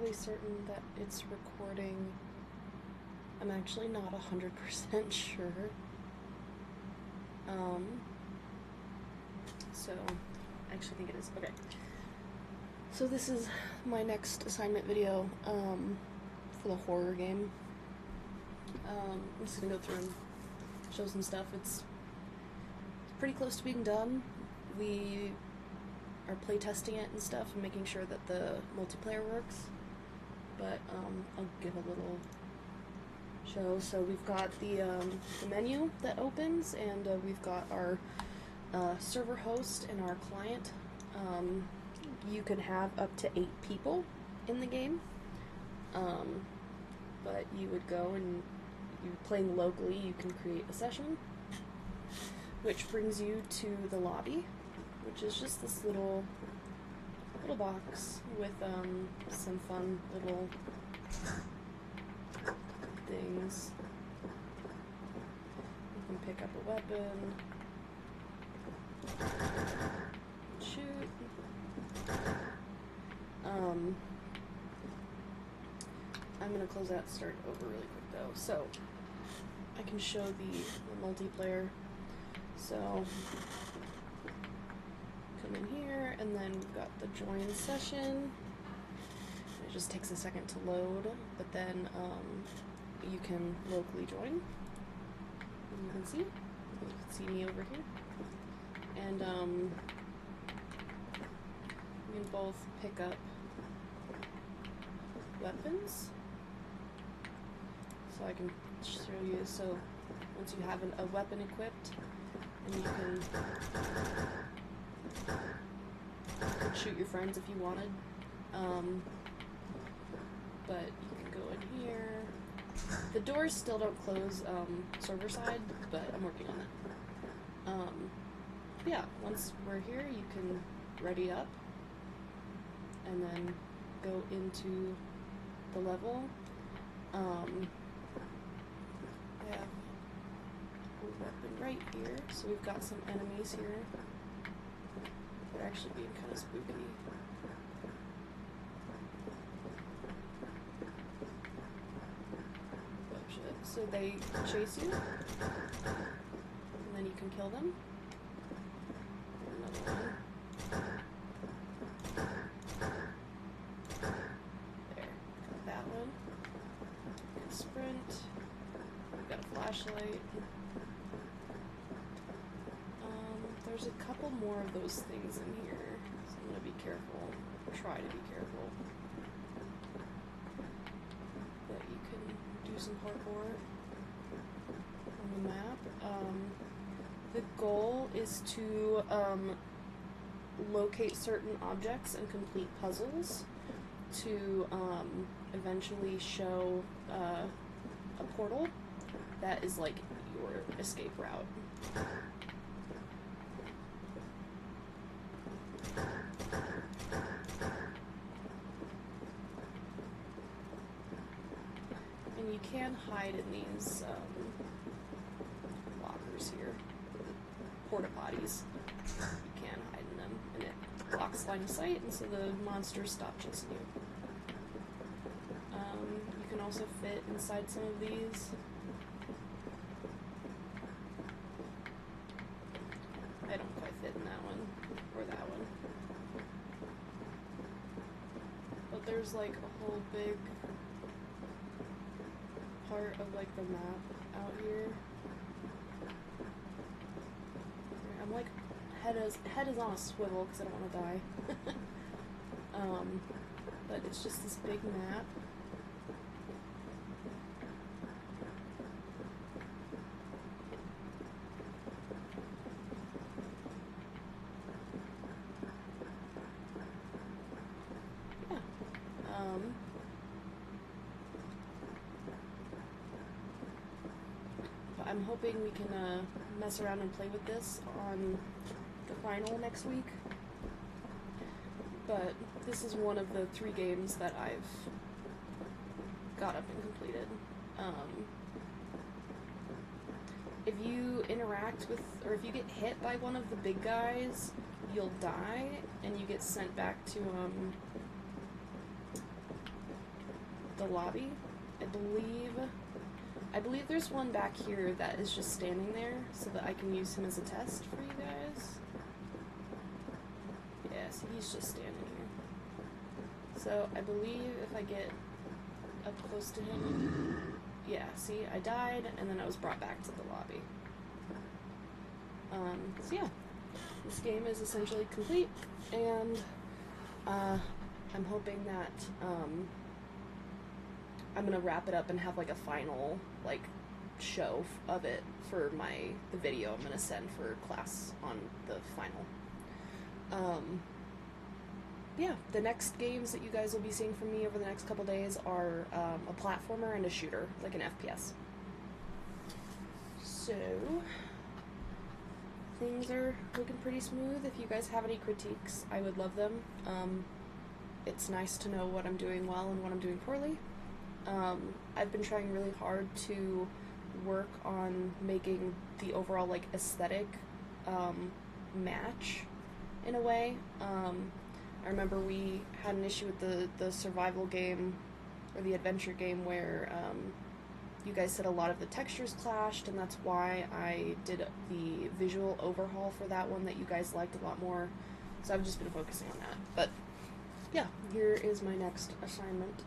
fairly certain that it's recording. I'm actually not 100% sure. So, I actually think it is. Okay. So this is my next assignment video for the horror game. I'm just gonna go through and show some stuff. It's pretty close to being done. We are playtesting it and stuff and making sure that the multiplayer works. But I'll give a little show. So we've got the menu that opens, and we've got our server host and our client. You can have up to 8 people in the game, but you would go and you're playing locally. You can create a session, which brings you to the lobby, which is just this little box with some fun little things. You can pick up a weapon, shoot. I'm gonna close that and start over really quick though. So I can show the multiplayer. So come in here, and then we've got the join session. It just takes a second to load, but then you can locally join. You can see me over here, and we can both pick up weapons. So I can show you. So once you have a weapon equipped, and you can shoot your friends if you wanted. But you can go in here. The doors still don't close server side, but I'm working on it. Yeah, once we're here, you can ready up and then go into the level. I have a weapon right here, so we've got some enemies here. They're actually being kind of spooky. Oh shit. So they chase you, and then you can kill them. Another one. There, got that one. Can sprint. We've got a flashlight. There's a couple more of those things in here, so I'm gonna be careful. Try to be careful. But you can do some parkour on the map. The goal is to locate certain objects and complete puzzles to eventually show a portal that is like your escape route. And you can hide in these lockers here, porta potties. You can hide in them, and it blocks line of sight, and so the monsters stop chasing you. You can also fit inside some of these. I don't quite fit in that one, or that one. But there's like a whole big part of like the map out here. I'm like, head is on a swivel because I don't want to die. But it's just this big map. Yeah. I'm hoping we can mess around and play with this on the final next week. But this is one of the 3 games that I've got up and completed. If you interact with, or if you get hit by one of the big guys, you'll die, and you get sent back to the lobby. I believe there's one back here that is just standing there so that I can use him as a test for you guys. Yeah, see, he's just standing here. So I believe if I get up close to him, yeah, see, I died and then I was brought back to the lobby. So yeah, this game is essentially complete, and I'm hoping that I'm gonna wrap it up and have like a final like show of it for the video I'm gonna send for class on the final. Yeah, the next games that you guys will be seeing from me over the next couple days are a platformer and a shooter, like an FPS. So things are looking pretty smooth. If you guys have any critiques, I would love them. It's nice to know what I'm doing well and what I'm doing poorly. I've been trying really hard to work on making the overall like aesthetic match in a way. I remember we had an issue with the survival game or the adventure game where you guys said a lot of the textures clashed, and that's why I did the visual overhaul for that one that you guys liked a lot more. So I've just been focusing on that. But yeah, here is my next assignment.